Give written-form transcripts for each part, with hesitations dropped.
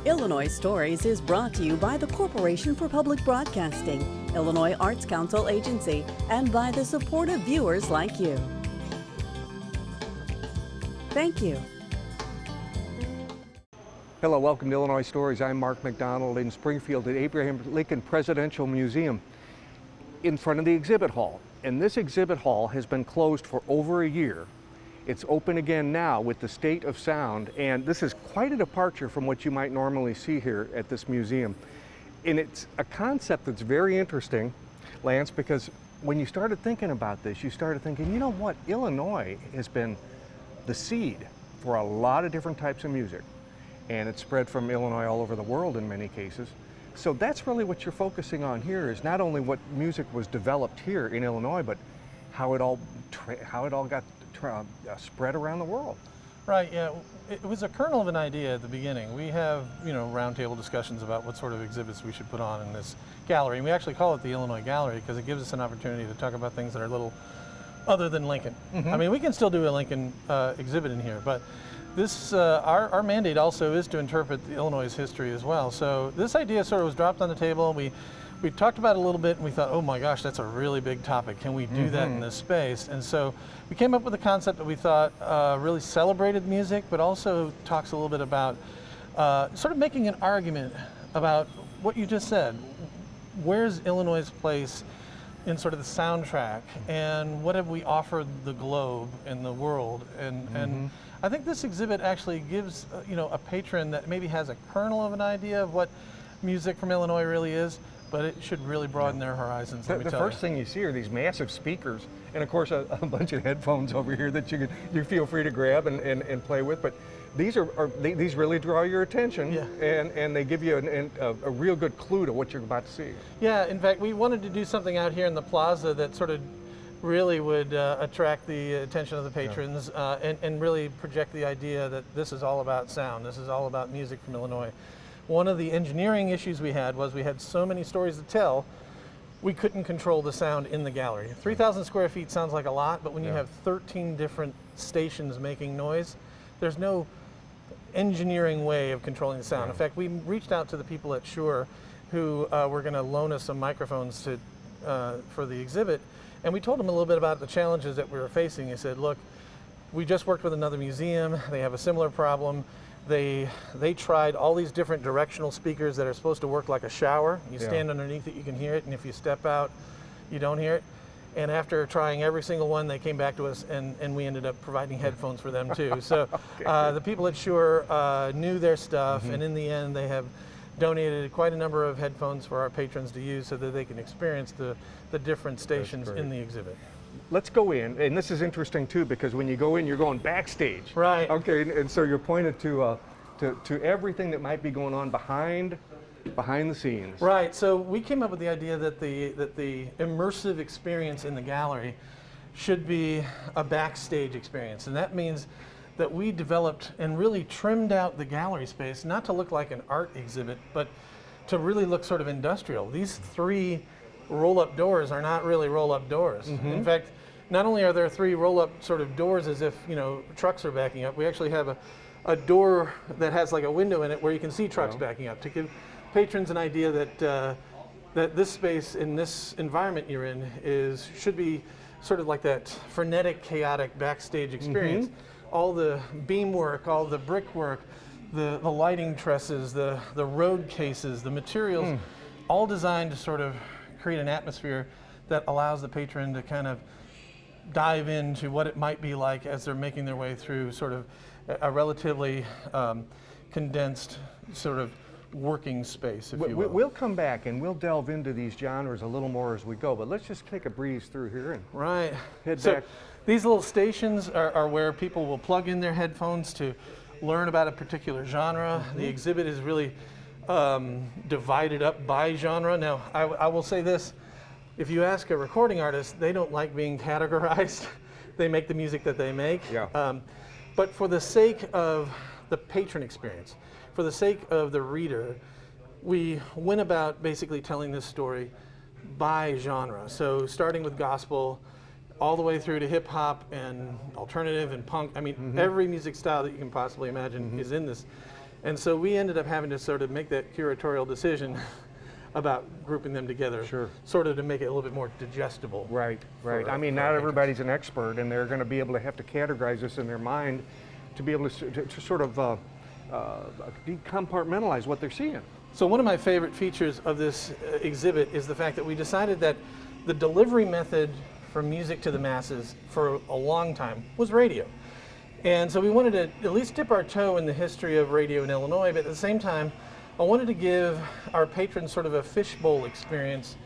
Illinois Stories is brought to you by the Corporation for Public Broadcasting, Illinois Arts Council Agency, and by the supportive viewers like you. Thank you. Hello, welcome to Illinois Stories. I'm Mark McDonald in Springfield at Abraham Lincoln Presidential Museum in front of the exhibit hall. And this exhibit hall has been closed for over a year. It's open again now with the State of Sound, and this is quite a departure from what you might normally see here at this museum. And it's a concept that's very interesting, Lance, because when you started thinking about this, you started thinking, you know what, Illinois has been the seed for a lot of different types of music. And it's spread from Illinois all over the world in many cases. So that's really what you're focusing on here, is not only what music was developed here in Illinois, but how it all got spread around the world. Right, yeah. It was a kernel of an idea at the beginning. We have, roundtable discussions about what sort of exhibits we should put on in this gallery. And we actually call it the Illinois Gallery because it gives us an opportunity to talk about things that are a little other than Lincoln. Mm-hmm. I mean, we can still do a Lincoln exhibit in here, but this, our mandate also is to interpret the Illinois' history as well. So this idea sort of was dropped on the table. We talked about it a little bit and we thought, oh my gosh, that's a really big topic. Can we do that in this space? And so we came up with a concept that we thought really celebrated music, but also talks a little bit about sort of making an argument about what you just said. Where's Illinois' place in sort of the soundtrack, and what have we offered the globe and the world? And I think this exhibit actually gives a patron that maybe has a kernel of an idea of what music from Illinois really is, but it should really broaden their horizons. The first thing you see are these massive speakers, and of course a bunch of headphones over here that you feel free to grab and play with. But these these really draw your attention, and they give you a real good clue to what you're about to see. Yeah, in fact, we wanted to do something out here in the plaza that sort of really would attract the attention of the patrons, and really project the idea that this is all about sound. This is all about music from Illinois. One of the engineering issues we had was we had so many stories to tell, we couldn't control the sound in the gallery. 3,000 square feet sounds like a lot, but when you have 13 different stations making noise, there's no engineering way of controlling the sound. In fact, we reached out to the people at Shure who were going to loan us some microphones for the exhibit, and we told them a little bit about the challenges that we were facing. They said, look, we just worked with another museum, they have a similar problem. They tried all these different directional speakers that are supposed to work like a shower. You stand underneath it, you can hear it, and if you step out, you don't hear it. And after trying every single one, they came back to us, and we ended up providing headphones for them too. So the people at Shure knew their stuff, and in the end, they have donated quite a number of headphones for our patrons to use so that they can experience the different stations in the exhibit. Let's go in, and this is interesting too, because when you go in, you're going backstage. Right. Okay, and so you're pointed to everything that might be going on behind the scenes. Right. So we came up with the idea that the immersive experience in the gallery should be a backstage experience, and that means that we developed and really trimmed out the gallery space not to look like an art exhibit, but to really look sort of industrial. These three roll-up doors are not really roll-up doors. In fact, not only are there three roll-up sort of doors as if trucks are backing up, we actually have a door that has like a window in it where you can see trucks backing up to give patrons an idea that this space in this environment you're in should be sort of like that frenetic, chaotic backstage experience. All the beamwork, all the brickwork, the lighting trusses, the road cases, the materials, all designed to sort of create an atmosphere that allows the patron to kind of dive into what it might be like as they're making their way through sort of a relatively condensed sort of working space, if you will. We'll come back and we'll delve into these genres a little more as we go, but let's just take a breeze through here and head back. These little stations are where people will plug in their headphones to learn about a particular genre. The exhibit is really divided up by genre. Now, I will say this, if you ask a recording artist, they don't like being categorized. They make the music that they make. But for the sake of the patron experience, for the sake of the reader, we went about basically telling this story by genre. So starting with gospel, all the way through to hip hop and alternative and punk. I mean, every music style that you can possibly imagine is in this. And so we ended up having to sort of make that curatorial decision about grouping them together, Sure. sort of to make it a little bit more digestible. Right, right. I mean, for not our everybody's an expert, and they're going to be able to have to categorize this in their mind to be able to sort of decompartmentalize what they're seeing. So one of my favorite features of this exhibit is the fact that we decided that the delivery method for music to the masses for a long time was radio. And so we wanted to at least dip our toe in the history of radio in Illinois, but at the same time, I wanted to give our patrons sort of a fishbowl experience.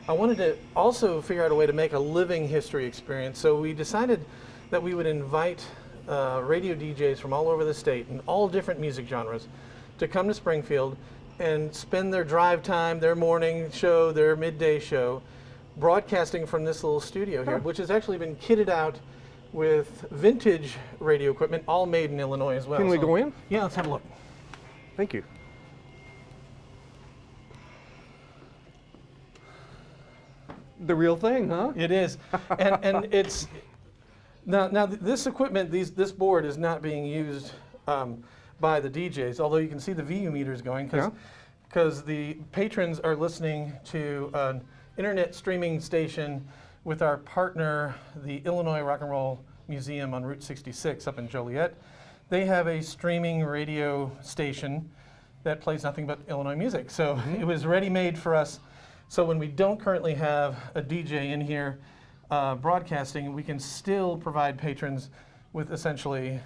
I wanted to also figure out a way to make a living history experience. So we decided that we would invite radio DJs from all over the state in all different music genres to come to Springfield and spend their drive time, their morning show, their midday show, broadcasting from this little studio here, which has actually been kitted out with vintage radio equipment, all made in Illinois as well. Can we go in? Yeah, let's have a look. Thank you. The real thing, huh? It is, and it's now this equipment, this board is not being used by the DJs. Although you can see the VU meters going because the patrons are listening to an internet streaming station with our partner, the Illinois Rock and Roll Museum on Route 66 up in Joliet. They have a streaming radio station that plays nothing but Illinois music. So it was ready-made for us. So when we don't currently have a DJ in here broadcasting, we can still provide patrons with essentially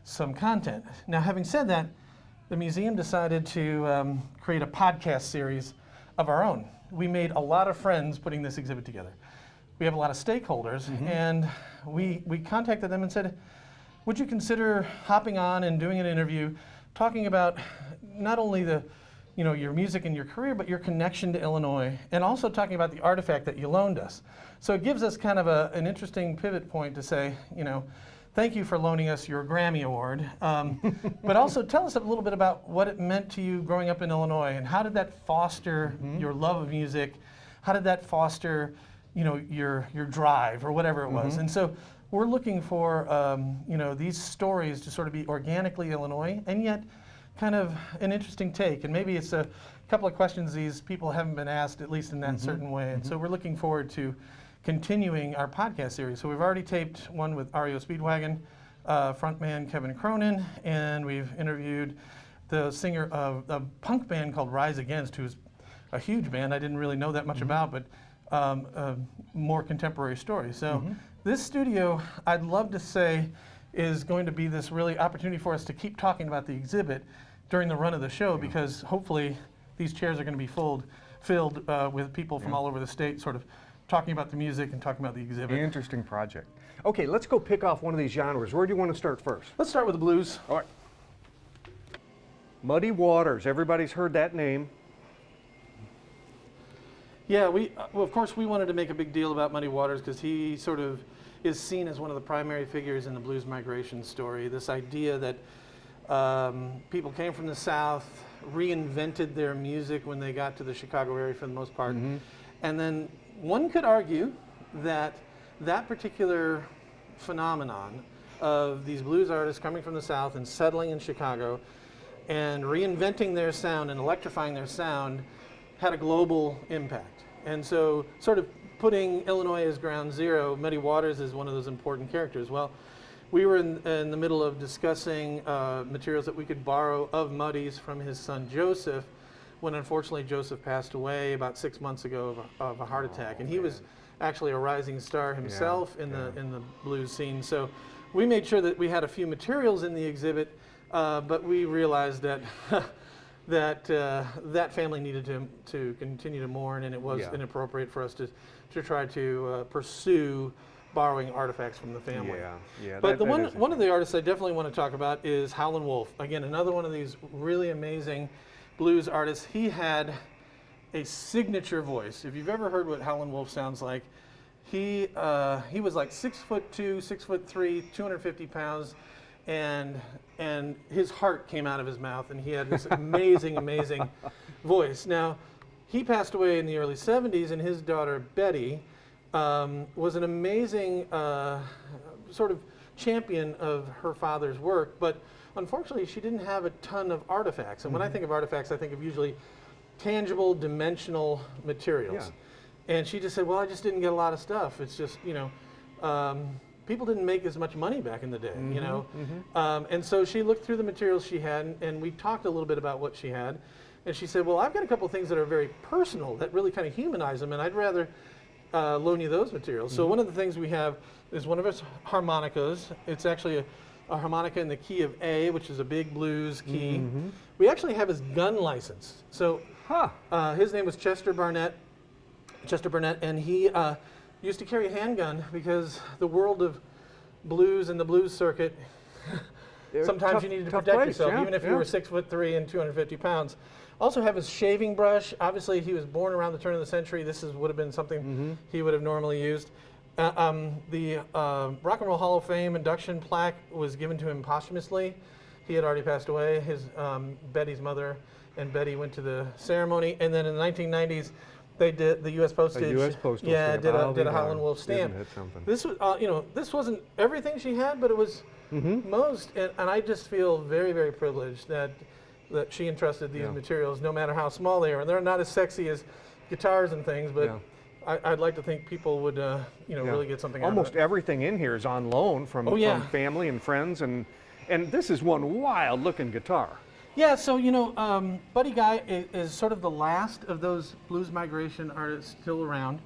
some content. Now, having said that, the museum decided to create a podcast series of our own. We made a lot of friends putting this exhibit together. We have a lot of stakeholders, and we contacted them and said, would you consider hopping on and doing an interview talking about not only your music and your career, but your connection to Illinois, and also talking about the artifact that you loaned us. So it gives us kind of an interesting pivot point to say, thank you for loaning us your Grammy Award, but also tell us a little bit about what it meant to you growing up in Illinois, and how did that foster your love of music? How did that foster, your drive or whatever it was? And so we're looking for, these stories to sort of be organically Illinois, and yet kind of an interesting take. And maybe it's a couple of questions these people haven't been asked, at least in that certain way. And so we're looking forward to continuing our podcast series. So we've already taped one with REO Speedwagon frontman Kevin Cronin, and we've interviewed the singer of a punk band called Rise Against, who's a huge band I didn't really know that much about, but a more contemporary story. So this studio, I'd love to say, is going to be this really opportunity for us to keep talking about the exhibit during the run of the show, because hopefully these chairs are going to be filled with people from all over the state sort of talking about the music and talking about the exhibit. Interesting project. Okay, let's go pick off one of these genres. Where do you want to start first? Let's start with the blues. All right. Muddy Waters, everybody's heard that name. Yeah, well, of course we wanted to make a big deal about Muddy Waters because he sort of is seen as one of the primary figures in the blues migration story. This idea that people came from the South, reinvented their music when they got to the Chicago area for the most part. And then one could argue that that particular phenomenon of these blues artists coming from the South and settling in Chicago and reinventing their sound and electrifying their sound had a global impact. And so sort of putting Illinois as ground zero, Muddy Waters is one of those important characters. Well, we were in the middle of discussing materials that we could borrow of Muddy's from his son Joseph, when unfortunately Joseph passed away about 6 months ago of a heart attack. And he was actually a rising star himself in the blues scene. So we made sure that we had a few materials in the exhibit, but we realized that that family needed to continue to mourn, and it was inappropriate for us to try to pursue borrowing artifacts from the family. But one of the artists I definitely want to talk about is Howlin' Wolf. Again, another one of these really amazing blues artists. He had a signature voice. If you've ever heard what Howlin' Wolf sounds like, he was like 6'2", 6'3", 250 pounds, and his heart came out of his mouth, and he had this amazing voice. Now, he passed away in the early 70s, and his daughter Betty was an amazing sort of champion of her father's work. But unfortunately, she didn't have a ton of artifacts. And when I think of artifacts, I think of usually tangible, dimensional materials. And she just said, well, I just didn't get a lot of stuff. It's just, you know, people didn't make as much money back in the day, you know. And so she looked through the materials she had, and we talked a little bit about what she had. And she said, well, I've got a couple things that are very personal that really kind of humanize them, and I'd rather loan you those materials. So one of the things we have is one of his harmonicas. It's actually a harmonica in the key of A, which is a big blues key. We actually have his gun license. So his name was Chester Burnett, and he used to carry a handgun because the world of blues and the blues circuit, sometimes you needed to protect yourself, even if you were 6'3" and 250 pounds. Also have his shaving brush. Obviously, he was born around the turn of the century. This would have been something he would have normally used. The Rock and Roll Hall of Fame induction plaque was given to him posthumously. He had already passed away. His Betty's mother and Betty went to the ceremony, and then in the 1990s, they did the U.S. Postage. A U.S. Postal stamp. Did a Howlin' Wolf stamp. This was, you know, this wasn't everything she had, but it was most. And I just feel very, very privileged that she entrusted these materials, no matter how small they are. And they're not as sexy as guitars and things, but I'd like to think people would, you know, really get something out of it. Almost everything in here is on loan from family and friends, and this is one wild-looking guitar. Yeah, so, you know, Buddy Guy is sort of the last of those blues migration artists still around,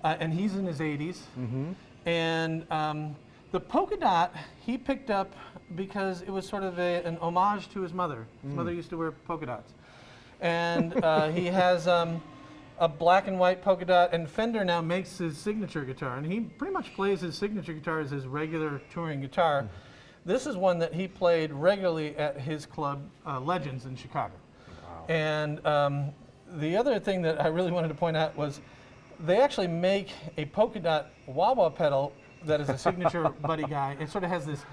and he's in his 80s. And the polka dot he picked up because it was sort of an homage to his mother. His mother used to wear polka dots. And he has a black and white polka dot, and Fender now makes his signature guitar, and he pretty much plays his signature guitar as his regular touring guitar. This is one that he played regularly at his club, Legends in Chicago. And the other thing that I really wanted to point out was they actually make a polka dot wah-wah pedal that is a signature Buddy Guy. It sort of has this,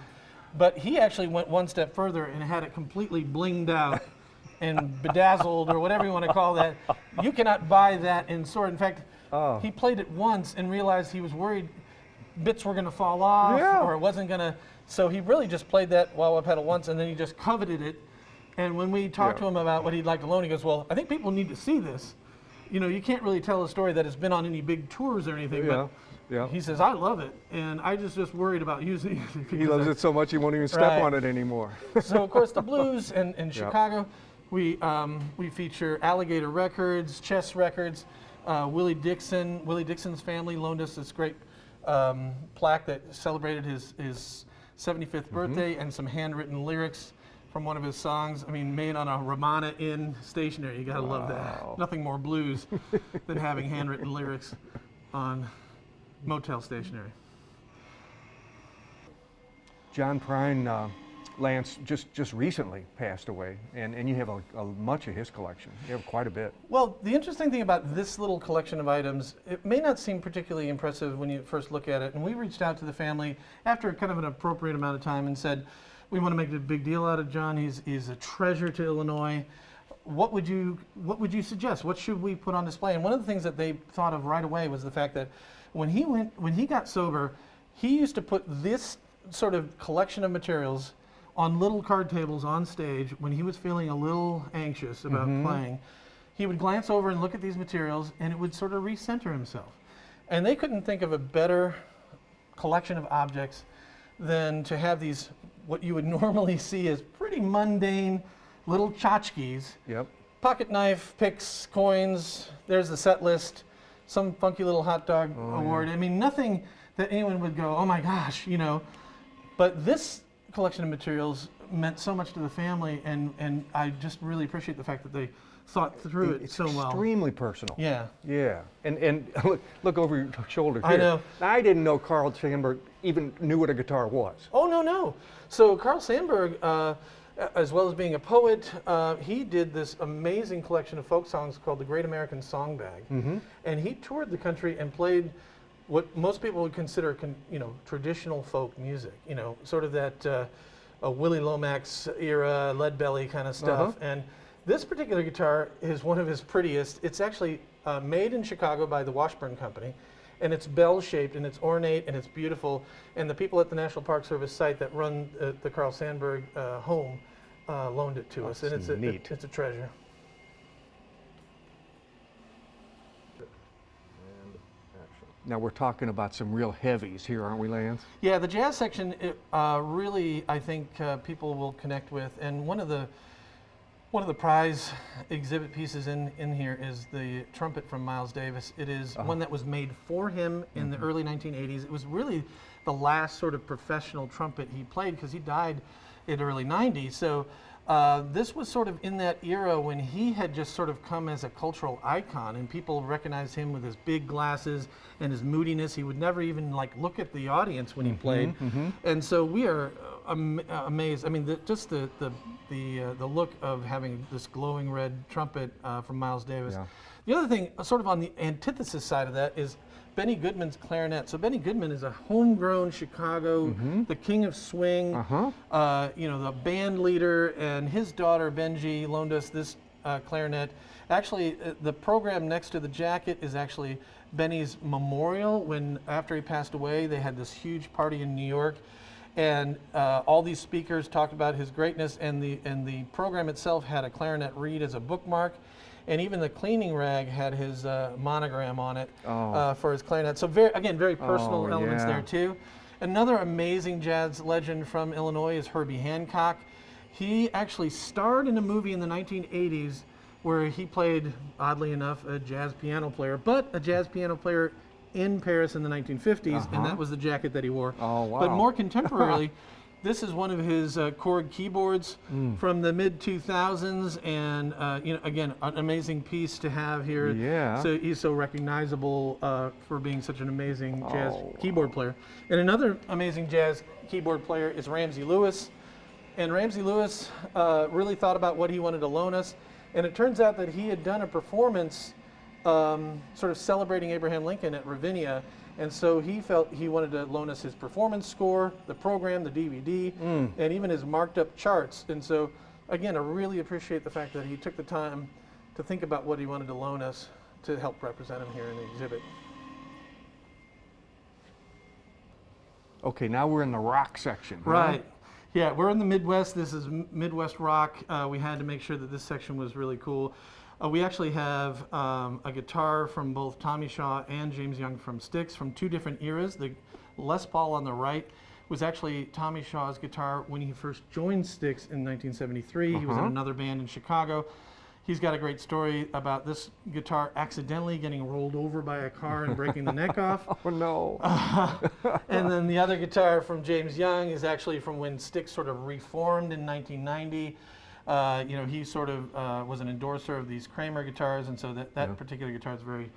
but he actually went one step further and had it completely blinged out and bedazzled, or whatever you want to call that. You cannot buy that in store. In fact, he played it once and realized he was worried bits were going to fall off or it wasn't going to. So he really just played that wah-wah pedal once, and then he just coveted it. And when we talked to him about what he'd like to loan, he goes, well, I think people need to see this. You know, you can't really tell a story that has been on any big tours or anything, but he says, I love it, and I just worried about using it. He loves it so much he won't even step on it anymore. So, of course, the blues in Chicago, we feature Alligator Records, Chess Records, Willie Dixon. Willie Dixon's family loaned us this great plaque that celebrated his 75th birthday, and some handwritten lyrics from one of his songs. I mean, made on a Ramana Inn stationery. You gotta love that. Nothing more blues than having handwritten lyrics on motel stationery. John Prine, Lance, just recently passed away, and you have a much of his collection. You have quite a bit. Well, the interesting thing about this little collection of items, it may not seem particularly impressive when you first look at it, and we reached out to the family after kind of an appropriate amount of time and said, we want to make a big deal out of John. He's a treasure to Illinois. What would you suggest? What should we put on display? And one of the things that they thought of right away was the fact that when he got sober, he used to put this sort of collection of materials on little card tables on stage when he was feeling a little anxious about playing. He would glance over and look at these materials, and it would sort of recenter himself. And they couldn't think of a better collection of objects than to have these, what you would normally see as pretty mundane little tchotchkes. Pocket knife, picks, coins, there's the set list, some funky little hot dog award. I mean, nothing that anyone would go, oh my gosh, you know. But this collection of materials meant so much to the family, and I just really appreciate the fact that they thought through it so well. It's extremely personal. Yeah. And look over your shoulder here. I know. I didn't know Carl Sandburg even knew what a guitar was. Oh, no. So Carl Sandburg, as well as being a poet, he did this amazing collection of folk songs called the Great American Song Bag. And he toured the country and played what most people would consider, traditional folk music. You know, sort of that Willie Lomax era, Lead Belly kind of stuff. And this particular guitar is one of his prettiest. It's actually made in Chicago by the Washburn Company, and it's bell-shaped, and it's ornate, and it's beautiful. And the people at the National Park Service site that run the Carl Sandburg home loaned it to us, and it's neat. It's a treasure. Now we're talking about some real heavies here, aren't we, Lance? Yeah, the jazz section really, I think people will connect with, and one of the prize exhibit pieces in here is the trumpet from Miles Davis. It is one that was made for him in the early 1980s. It was really the last sort of professional trumpet he played, because he died in the early 90s. So this was sort of in that era when he had just sort of come as a cultural icon, and people recognized him with his big glasses and his moodiness. He would never even like look at the audience when he played. And so we are amazed. I mean, just the look of having this glowing red trumpet from Miles Davis. Yeah. The other thing, sort of on the antithesis side of that, is Benny Goodman's clarinet. So Benny Goodman is a homegrown Chicago, the king of swing, you know, the band leader, and his daughter Benji loaned us this clarinet. Actually, the program next to the jacket is actually Benny's memorial. When after he passed away, they had this huge party in New York, and all these speakers talked about his greatness, and the program itself had a clarinet reed as a bookmark. And even the cleaning rag had his monogram on it for his clarinet. So very personal elements there too. Another amazing jazz legend from Illinois is Herbie Hancock. He actually starred in a movie in the 1980s where he played, oddly enough, a jazz piano player, but a jazz piano player in Paris in the 1950s, and that was the jacket that he wore. Oh, wow. But more contemporarily, this is one of his chord keyboards from the mid-2000s, and you know, again, an amazing piece to have here. Yeah. So he's so recognizable for being such an amazing jazz keyboard player. And another amazing jazz keyboard player is Ramsey Lewis. And Ramsey Lewis really thought about what he wanted to loan us, and it turns out that he had done a performance sort of celebrating Abraham Lincoln at Ravinia. And so he felt he wanted to loan us his performance score, the program, the DVD, and even his marked up charts. And so, again, I really appreciate the fact that he took the time to think about what he wanted to loan us to help represent him here in the exhibit. Okay, now we're in the rock section. Right. Yeah, we're in the Midwest. This is Midwest rock. We had to make sure that this section was really cool. We actually have a guitar from both Tommy Shaw and James Young from Styx from two different eras. The Les Paul on the right was actually Tommy Shaw's guitar when he first joined Styx in 1973. He was in another band in Chicago. He's got a great story about this guitar accidentally getting rolled over by a car and breaking the neck off. Oh, no. And then the other guitar from James Young is actually from when Styx sort of reformed in 1990. You know, he sort of was an endorser of these Kramer guitars, and so that particular guitar is very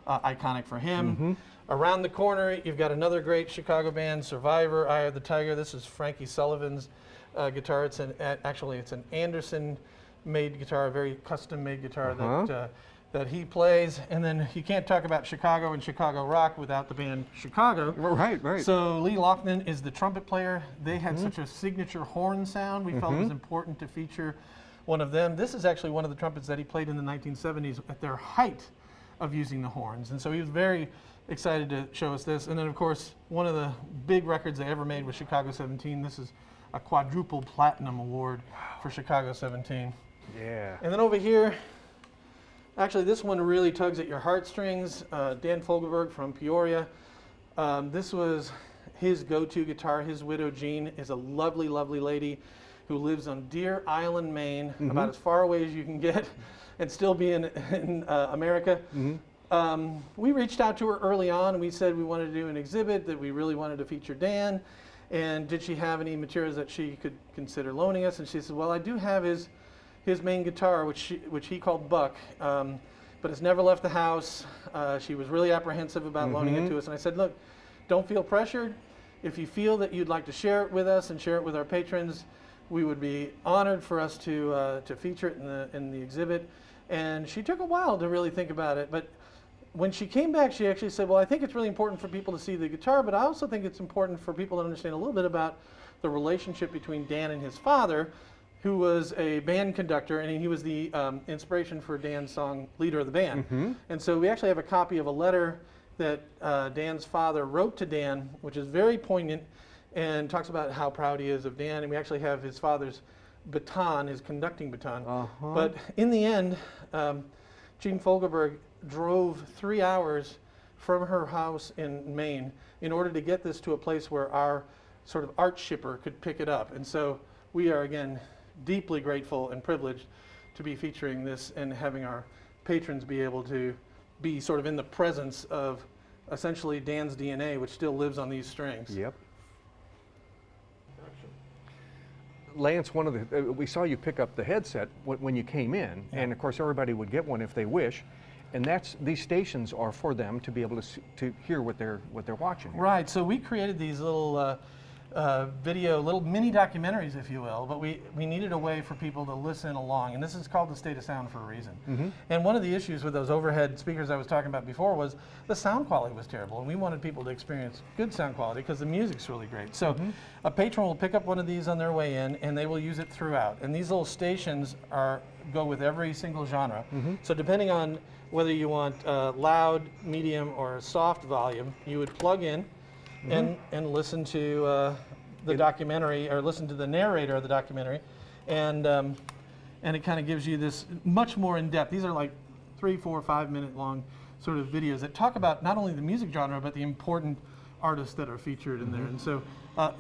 iconic for him. Around the corner, you've got another great Chicago band, Survivor, Eye of the Tiger. This is Frankie Sullivan's guitar. It's actually it's an Anderson-made guitar, a very custom-made guitar that he plays. And then you can't talk about Chicago and Chicago rock without the band Chicago. Right, right. So Lee Loughlin is the trumpet player. They had such a signature horn sound. We felt it was important to feature one of them. This is actually one of the trumpets that he played in the 1970s at their height of using the horns. And so he was very excited to show us this. And then, of course, one of the big records they ever made was Chicago 17. This is a quadruple platinum award for Chicago 17. Yeah. And then over here, actually, this one really tugs at your heartstrings. Dan Fogelberg from Peoria. This was his go-to guitar. His widow, Jean, is a lovely, lovely lady who lives on Deer Island, Maine, about as far away as you can get and still be in America. We reached out to her early on, and we said we wanted to do an exhibit, that we really wanted to feature Dan, and did she have any materials that she could consider loaning us? And she said, well, I do have his main guitar, which he called Buck, but it's never left the house. She was really apprehensive about loaning it to us, and I said, look, don't feel pressured. If you feel that you'd like to share it with us and share it with our patrons, we would be honored for us to feature it in the exhibit. And she took a while to really think about it, but when she came back, she actually said, well, I think it's really important for people to see the guitar, but I also think it's important for people to understand a little bit about the relationship between Dan and his father, who was a band conductor, and he was the inspiration for Dan's song, Leader of the Band. And so we actually have a copy of a letter that Dan's father wrote to Dan, which is very poignant and talks about how proud he is of Dan. And we actually have his father's baton, his conducting baton. But in the end, Jean Fogelberg drove 3 hours from her house in Maine in order to get this to a place where our sort of art shipper could pick it up. And so we are, again, deeply grateful and privileged to be featuring this and having our patrons be able to be sort of in the presence of essentially Dan's DNA, which still lives on these strings. Yep. Lance, one of the we saw you pick up the headset when you came in, and of course everybody would get one if they wish, and these stations are for them to be able to hear what they're watching. Right. So we created these little little mini documentaries, if you will, but we needed a way for people to listen along, and this is called the State of Sound for a reason. And one of the issues with those overhead speakers I was talking about before was the sound quality was terrible, and we wanted people to experience good sound quality because the music's really great. So a patron will pick up one of these on their way in, and they will use it throughout. And these little stations go with every single genre. So depending on whether you want loud, medium, or soft volume, you would plug in and listen to the documentary, or listen to the narrator of the documentary, and it kind of gives you this much more in depth. These are like 3, 4, 5 minute long sort of videos that talk about not only the music genre but the important artists that are featured in there. And so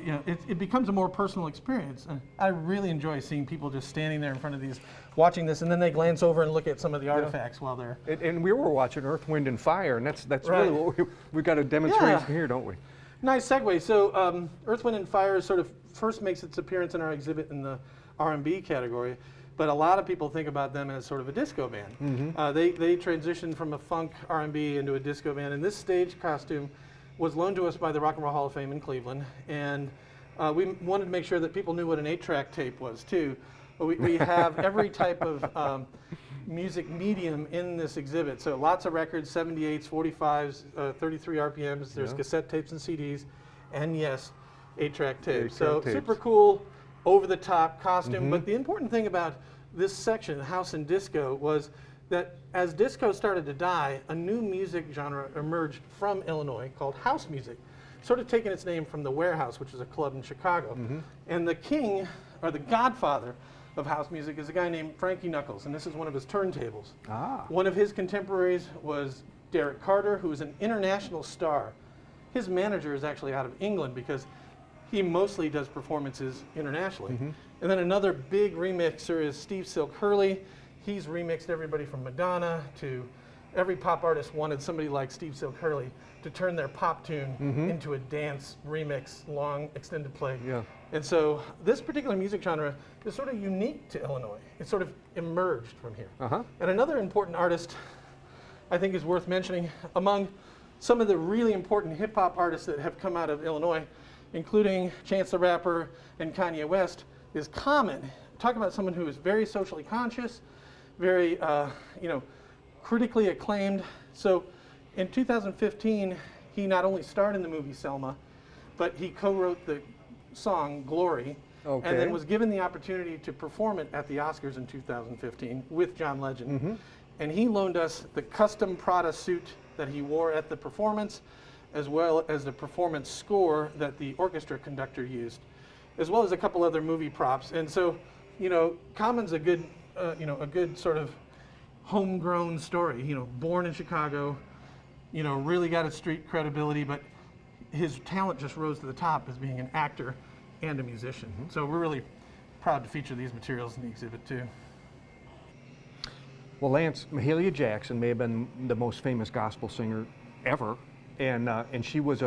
it becomes a more personal experience. And I really enjoy seeing people just standing there in front of these, watching this, and then they glance over and look at some of the artifacts while they're. And we were watching Earth, Wind, and Fire, and that's Right. really what we've got a demonstration here, don't we? Nice segue. So Earth, Wind, and Fire sort of first makes its appearance in our exhibit in the R&B category, but a lot of people think about them as sort of a disco band. They transitioned from a funk R&B into a disco band, and this stage costume was loaned to us by the Rock and Roll Hall of Fame in Cleveland, and we wanted to make sure that people knew what an 8-track tape was too. We have every type of music medium in this exhibit. So lots of records, 78s, 45s, 33 RPMs. There's cassette tapes and CDs, and yes, 8-track tapes. So super cool, over-the-top costume. But the important thing about this section, House and Disco, was that as disco started to die, a new music genre emerged from Illinois called house music, sort of taking its name from the Warehouse, which is a club in Chicago. And the king, or the godfather of house music, is a guy named Frankie Knuckles, and this is one of his turntables. One of his contemporaries was Derek Carter, who is an international star. His manager is actually out of England because he mostly does performances internationally. And then another big remixer is Steve Silk Hurley. He's remixed everybody from Madonna to every pop artist wanted somebody like Steve Silk Hurley to turn their pop tune into a dance remix, long extended play. And so this particular music genre is sort of unique to Illinois. It sort of emerged from here. And another important artist I think is worth mentioning among some of the really important hip hop artists that have come out of Illinois, including Chance the Rapper and Kanye West, is Common. Talk about someone who is very socially conscious, very critically acclaimed. So in 2015, he not only starred in the movie Selma, but he co-wrote the song Glory, and then was given the opportunity to perform it at the Oscars in 2015 with John Legend. And he loaned us the custom Prada suit that he wore at the performance, as well as the performance score that the orchestra conductor used, as well as a couple other movie props. And so, Common's a good sort of homegrown story. Born in Chicago, really got a street credibility, but his talent just rose to the top as being an actor and a musician. So we're really proud to feature these materials in the exhibit too. Well, Lance, Mahalia Jackson may have been the most famous gospel singer ever, and she was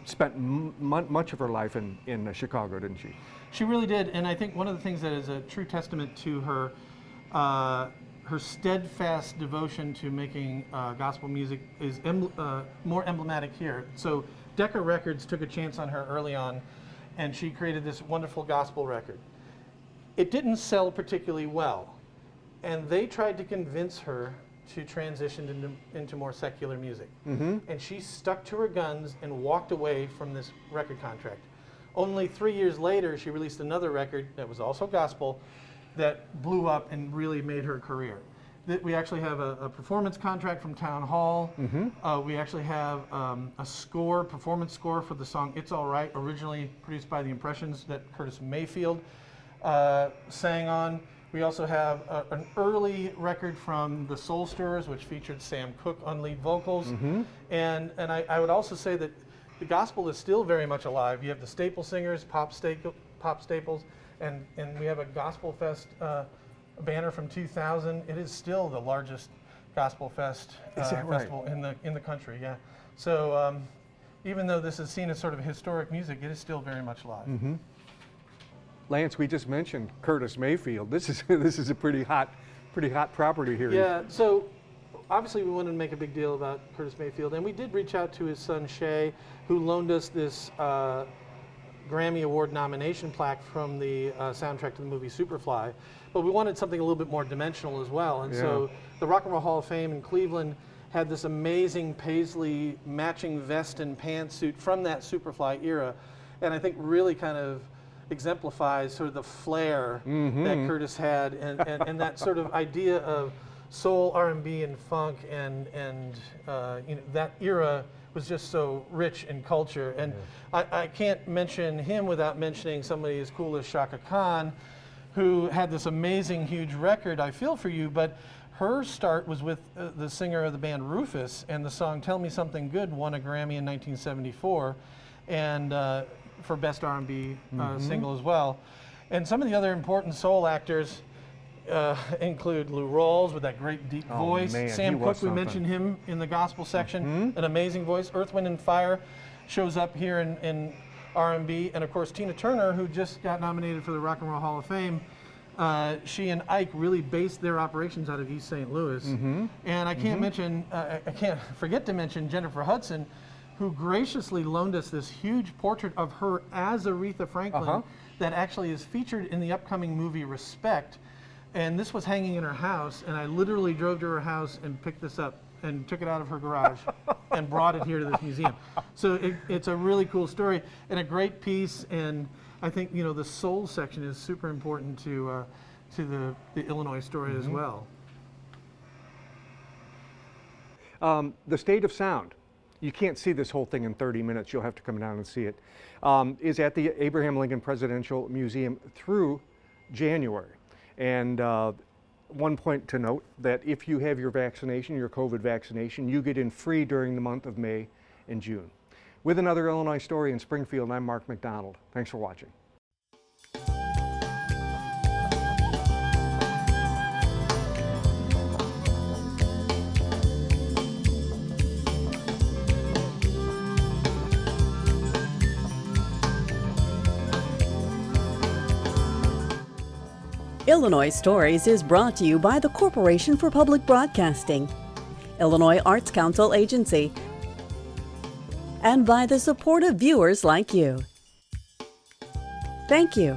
spent much of her life in Chicago, didn't she? She really did, and I think one of the things that is a true testament to her her steadfast devotion to making gospel music is more emblematic here. So Decca Records took a chance on her early on, and she created this wonderful gospel record. It didn't sell particularly well, and they tried to convince her to transition into more secular music. And she stuck to her guns and walked away from this record contract. Only 3 years later, she released another record that was also gospel that blew up and really made her career. We actually have a performance contract from Town Hall. We actually have a performance score for the song "It's All Right," originally produced by the Impressions that Curtis Mayfield sang on. We also have an early record from the Soul Stirrers, which featured Sam Cooke on lead vocals. And I would also say that the gospel is still very much alive. You have the staple singers, pop staples, and we have a Gospel Fest banner from 2000. It is still the largest Gospel Fest festival in the country. Yeah. So even though this is seen as sort of historic music, it is still very much alive. Lance, we just mentioned Curtis Mayfield. This is a pretty hot property here. Yeah. So obviously we wanted to make a big deal about Curtis Mayfield, and we did reach out to his son Shay, who loaned us this Grammy Award nomination plaque from the soundtrack to the movie Superfly. But we wanted something a little bit more dimensional as well, and so the Rock and Roll Hall of Fame in Cleveland had this amazing paisley matching vest and pantsuit from that Superfly era, and I think really kind of exemplifies sort of the flair that Curtis had, and that sort of idea of soul, R&B, and funk, and you know, that era was just so rich in culture. And I can't mention him without mentioning somebody as cool as Shaka Khan, who had this amazing, huge record, I Feel For You, but her start was with the singer of the band Rufus, and the song Tell Me Something Good won a Grammy in 1974, and for Best R&B single as well. And some of the other important soul actors include Lou Rawls with that great deep voice. Man, Sam Cooke, we mentioned him in the gospel section, an amazing voice. Earth, Wind & Fire shows up here in R&B, and of course Tina Turner, who just got nominated for the Rock and Roll Hall of Fame. She and Ike really based their operations out of East St. Louis. And I can't mention, I can't forget to mention Jennifer Hudson, who graciously loaned us this huge portrait of her as Aretha Franklin that actually is featured in the upcoming movie Respect. And this was hanging in her house, and I literally drove to her house and picked this up and took it out of her garage and brought it here to this museum. So it's a really cool story and a great piece, and I think, you know, the soul section is super important to the Illinois story as well. The State of Sound, you can't see this whole thing in 30 minutes, you'll have to come down and see it, is at the Abraham Lincoln Presidential Museum through January. And one point to note, that if you have your vaccination, your COVID vaccination, you get in free during the month of May and June. With another Illinois story in Springfield, I'm Mark McDonald. Thanks for watching. Illinois Stories is brought to you by the Corporation for Public Broadcasting, Illinois Arts Council Agency, and by the support of viewers like you. Thank you.